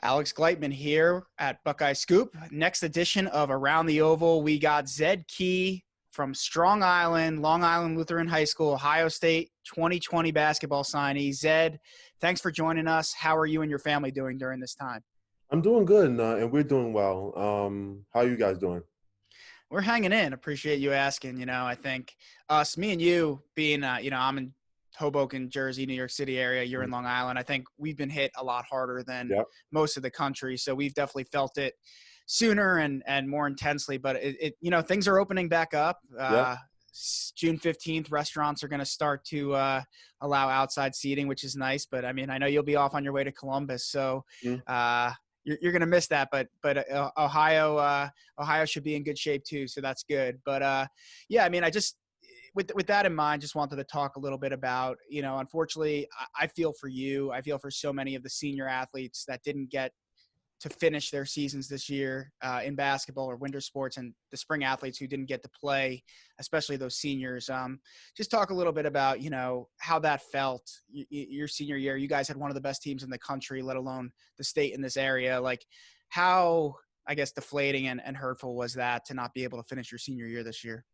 Alex Gleitman here at Buckeye Scoop. Next edition of Around the Oval, we got Zed Key from Strong Island, Long Island Lutheran High School, Ohio State 2020 basketball signee. Zed, thanks for joining us. How are you and your family doing during this time? I'm doing good, and we're doing well. How are you guys doing? We're hanging in. Appreciate you asking. I think me and you being, I'm in Hoboken, Jersey, New York City area. You're in Long Island. I think we've been hit a lot harder than most of the country. So we've definitely felt it sooner and more intensely. But things are opening back up. June 15th, restaurants are going to start to allow outside seating, which is nice. But I mean, I know you'll be off on your way to Columbus, so you're going to miss that. But Ohio should be in good shape too, so that's good. But I mean, I just. With that in mind, just wanted to talk a little bit about, unfortunately, I feel for you. I feel for so many of the senior athletes that didn't get to finish their seasons this year in basketball or winter sports, and the spring athletes who didn't get to play, especially those seniors. Just talk a little bit about, how that felt your senior year. You guys had one of the best teams in the country, let alone the state in this area. Like, how, I guess, deflating and hurtful was that to not be able to finish your senior year this year?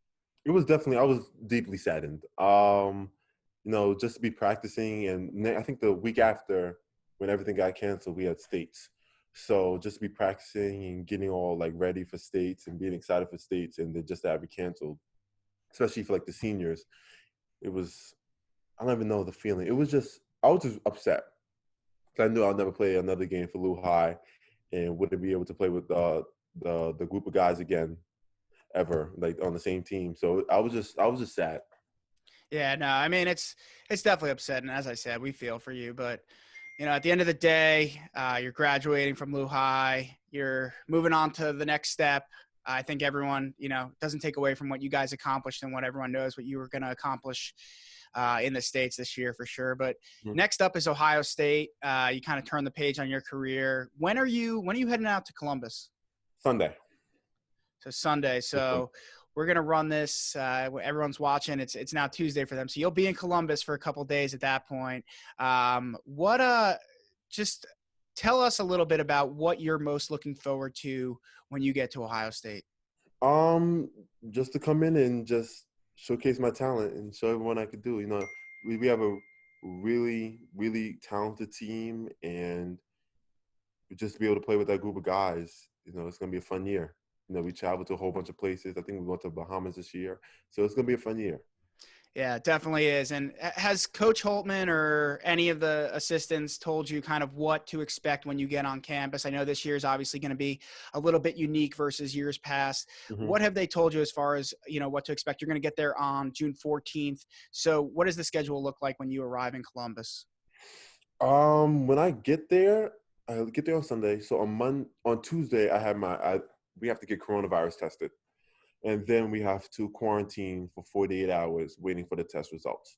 It was definitely, I was deeply saddened. Just to be practicing, and I think the week after when everything got canceled, we had states. So just to be practicing and getting all like ready for states and being excited for states, and then just to have it canceled, especially for like the seniors, it was, I don't even know the feeling. I was just upset. I knew I'll never play another game for Lou High and wouldn't be able to play with the group of guys again ever, like on the same team. So I was just sad. Yeah, no, I mean, it's definitely upsetting. As I said, we feel for you, but at the end of the day, you're graduating from Lou High, you're moving on to the next step. I think everyone, doesn't take away from what you guys accomplished and what everyone knows what you were going to accomplish in the States this year for sure. But next up is Ohio State. You kind of turn the page on your career. When are you heading out to Columbus? Sunday. So Sunday. So we're going to run this. Everyone's watching. It's now Tuesday for them. So you'll be in Columbus for a couple of days at that point. Just tell us a little bit about what you're most looking forward to when you get to Ohio State. Just to come in and just showcase my talent and show everyone I could do. We have a really, really talented team, and just to be able to play with that group of guys, it's going to be a fun year. We traveled to a whole bunch of places. I think we went to Bahamas this year. So it's going to be a fun year. Yeah, it definitely is. And has Coach Holtman or any of the assistants told you kind of what to expect when you get on campus? I know this year is obviously going to be a little bit unique versus years past. What have they told you as far as, what to expect? You're going to get there on June 14th. So what does the schedule look like when you arrive in Columbus? When I get there on Sunday. So on Tuesday, we have to get coronavirus tested. And then we have to quarantine for 48 hours waiting for the test results.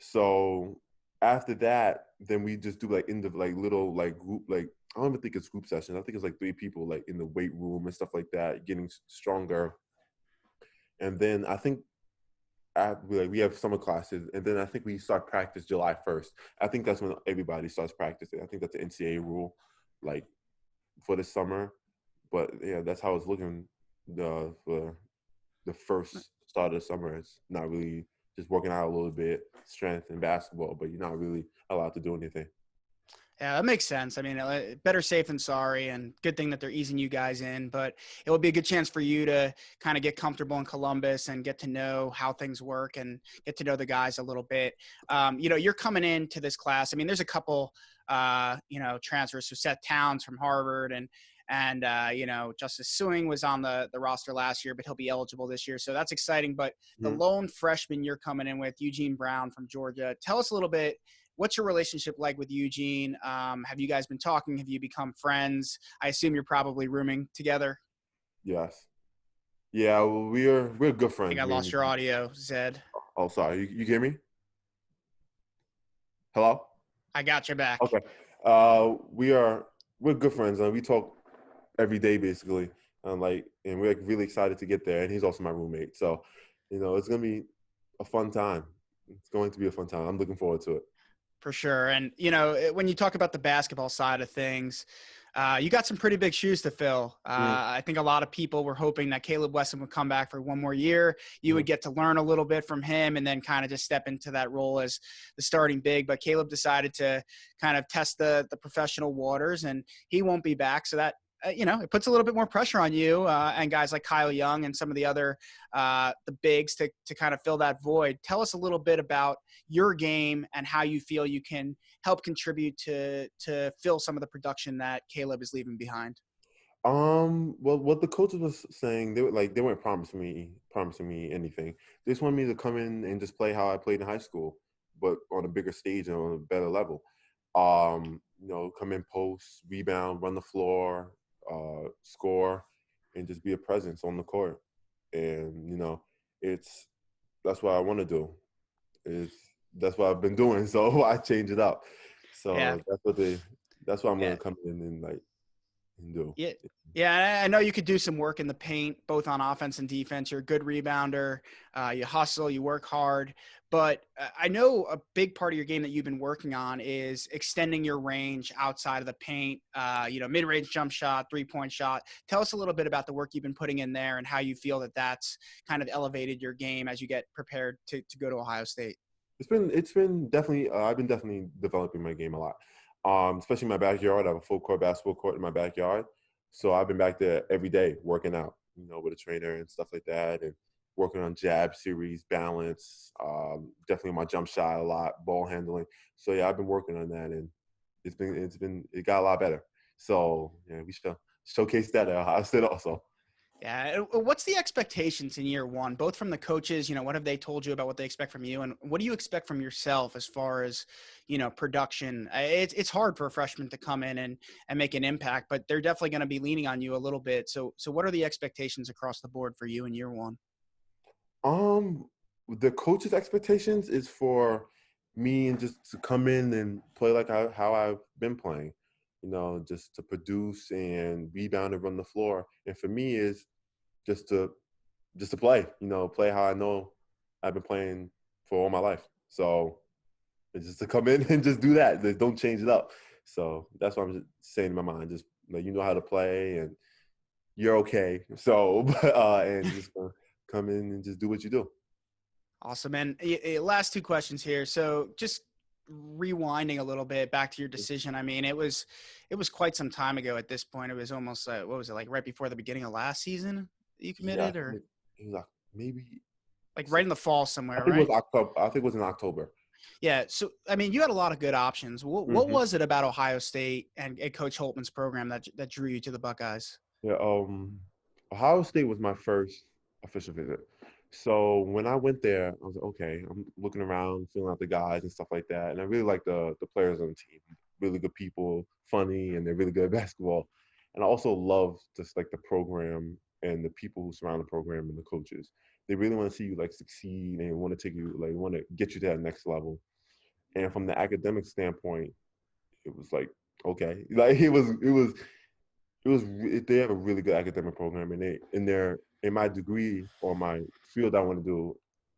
So after that, then we just do little group, I don't even think it's group sessions. I think it's 3 people in the weight room and stuff like that, getting stronger. And then I think we have summer classes, and then I think we start practice July 1st. I think that's when everybody starts practicing. I think that's the NCAA rule, for the summer. But yeah, that's how it's looking for the first start of the summer. It's not really just working out a little bit, strength and basketball, but you're not really allowed to do anything. Yeah, that makes sense. I mean, better safe than sorry, and good thing that they're easing you guys in. But it will be a good chance for you to kind of get comfortable in Columbus and get to know how things work and get to know the guys a little bit. You're coming into this class. I mean, there's a couple, transfers. So Seth Towns from Harvard and Justice Suing was on the roster last year, but he'll be eligible this year. So that's exciting. But the lone freshman you're coming in with, Eugene Brown from Georgia. Tell us a little bit, what's your relationship like with Eugene? Have you guys been talking? Have you become friends? I assume you're probably rooming together. Yes. Yeah, well, we're good friends. I think I lost your audio, Zed. Oh, sorry. You hear me? Hello? I got your back. Okay. We're good friends, and we talk every day basically, and we're really excited to get there. And he's also my roommate, so it's gonna be a fun time. It's going to be a fun time. I'm looking forward to it. For sure. And when you talk about the basketball side of things, You got some pretty big shoes to fill. I think a lot of people were hoping that Kaleb Wesson would come back for one more year. You would get to learn a little bit from him and then kind of just step into that role as the starting big. But Kaleb decided to kind of test the professional waters, and he won't be back. So that, it puts a little bit more pressure on you and guys like Kyle Young and some of the other the bigs to kind of fill that void. Tell us a little bit about your game and how you feel you can help contribute to fill some of the production that Kaleb is leaving behind. Well, what the coaches was saying, they weren't promising me anything. They just wanted me to come in and just play how I played in high school, but on a bigger stage and on a better level. Come in post, rebound, run the floor, score, and just be a presence on the court. And that's what I want to do. That's what I've been doing. So I change it up. So yeah. that's what I'm going to come in and do. Yeah. Yeah, I know you could do some work in the paint, both on offense and defense. You're a good rebounder. You hustle, you work hard. But I know a big part of your game that you've been working on is extending your range outside of the paint, mid-range jump shot, three-point shot. Tell us a little bit about the work you've been putting in there and how you feel that that's kind of elevated your game as you get prepared to go to Ohio State. It's been definitely I've been definitely developing my game a lot. Especially in my backyard. I have a full court basketball court in my backyard. So I've been back there every day working out, with a trainer and stuff like that, and working on jab series, balance, definitely my jump shot a lot, ball handling. So yeah, I've been working on that, and it got a lot better. So yeah, we should showcase that at Ohio State also. Yeah. What's the expectations in year one, both from the coaches, what have they told you about what they expect from you? And what do you expect from yourself as far as, production? It's hard for a freshman to come in and make an impact, but they're definitely going to be leaning on you a little bit. So what are the expectations across the board for you in year one? The coaches' expectations is for me and just to come in and play like how I've been playing. Just to produce and rebound and run the floor. And for me is just to play, play how I know I've been playing for all my life. So it's just to come in and just do that. Just don't change it up. So that's what I'm just saying in my mind. Just how to play and you're okay. So and just come in and just do what you do. Awesome. And last two questions here. So just rewinding a little bit back to your decision. I mean, it was quite some time ago at this point. It was almost what was it, like right before the beginning of last season you committed? Yeah, or it was like maybe like right in the fall somewhere, I think right? It was October. I think it was in October. Yeah. So, I mean, you had a lot of good options. What was it about Ohio State and Coach Holtman's program that drew you to the Buckeyes? Yeah. Ohio State was my first official visit. So when I went there, I was like, okay, I'm looking around, feeling out the guys and stuff like that. And I really like the players on the team. Really good people, funny, and they're really good at basketball. And I also love just like the program and the people who surround the program and the coaches. They really want to see you succeed and want to take you, want to get you to that next level. And from the academic standpoint, it was okay. They have a really good academic program, and in my degree or my field I want to do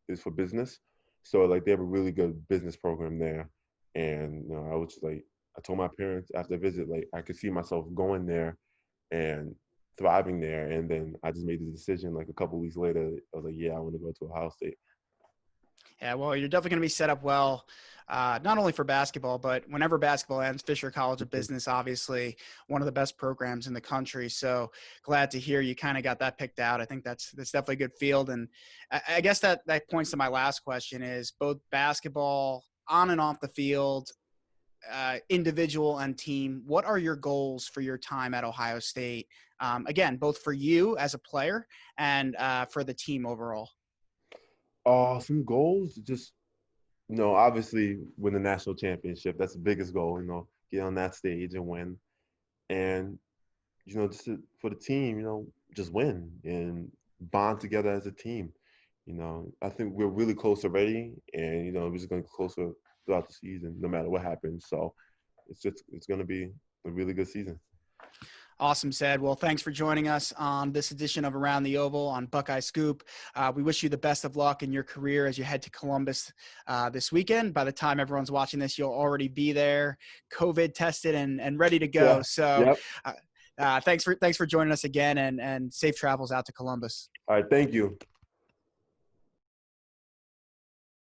is for business. So they have a really good business program there. And I was just I told my parents after the visit, I could see myself going there and thriving there. And then I just made the decision a couple of weeks later. I was like, yeah, I want to go to Ohio State. Yeah, well, you're definitely going to be set up well, not only for basketball, but whenever basketball ends, Fisher College of Business, obviously one of the best programs in the country. So glad to hear you kind of got that picked out. I think that's definitely a good field. And I guess that points to my last question is both basketball on and off the field, individual and team. What are your goals for your time at Ohio State? Again, both for you as a player and for the team overall. Some goals, just obviously win the national championship. That's the biggest goal. Get on that stage and win, and for the team, just win and bond together as a team. I think we're really close already, and we're just going to get closer throughout the season, no matter what happens. So it's going to be a really good season. Awesome, Zed. Well, thanks for joining us on this edition of Around the Oval on Buckeye Scoop. We wish you the best of luck in your career as you head to Columbus this weekend. By the time everyone's watching this, you'll already be there, COVID tested and ready to go. Yeah. So Yep. thanks for joining us again, and safe travels out to Columbus. All right. Thank you.